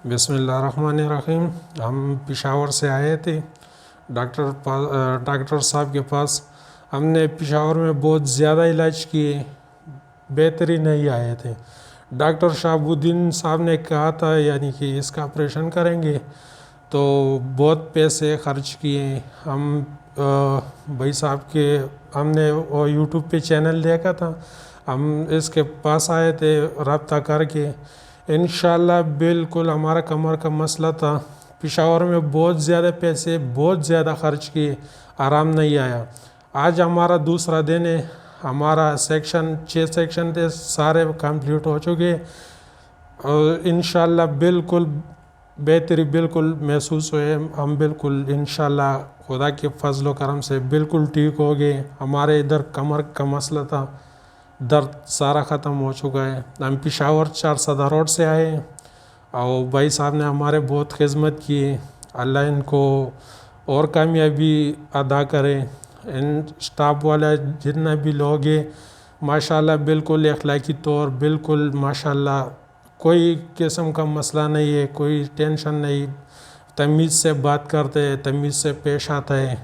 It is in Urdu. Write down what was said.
بسم اللہ الرحمن الرحیم۔ ہم پشاور سے آئے تھے ڈاکٹر صاحب کے پاس۔ ہم نے پشاور میں بہت زیادہ علاج کیے، بہتری نہیں آئے تھے۔ ڈاکٹر شہاب الدین صاحب نے کہا تھا یعنی کہ اس کا آپریشن کریں گے، تو بہت پیسے خرچ کیے۔ ہم بھائی صاحب کے ہم نے یوٹیوب پہ چینل دیکھا تھا، ہم اس کے پاس آئے تھے رابطہ کر کے۔ انشاءاللہ بالکل ہمارا کمر کا مسئلہ تھا، پشاور میں بہت زیادہ پیسے بہت زیادہ خرچ کیے، آرام نہیں آیا۔ آج ہمارا دوسرا دن ہے، ہمارا 6 سیکشن تھے سارے کمپلیٹ ہو چکے، اور انشاءاللہ بالکل بہتری بالکل محسوس ہوئے۔ ہم بالکل انشاءاللہ خدا کے فضل و کرم سے بالکل ٹھیک ہو گئے۔ ہمارے ادھر کمر کا مسئلہ تھا، درد سارا ختم ہو چکا ہے۔ ہم پشاور 4 صدر روڈ سے آئے، اور بھائی صاحب نے ہمارے بہت خدمت کی، اللہ ان کو اور کامیابی عطا کرے۔ ان سٹاف والا جتنا بھی لوگ ہیں ماشاءاللہ بالکل اخلاقی طور بالکل ماشاءاللہ کوئی قسم کا مسئلہ نہیں ہے، کوئی ٹینشن نہیں، تمیز سے بات کرتے ہیں، تمیز سے پیش آتا ہے۔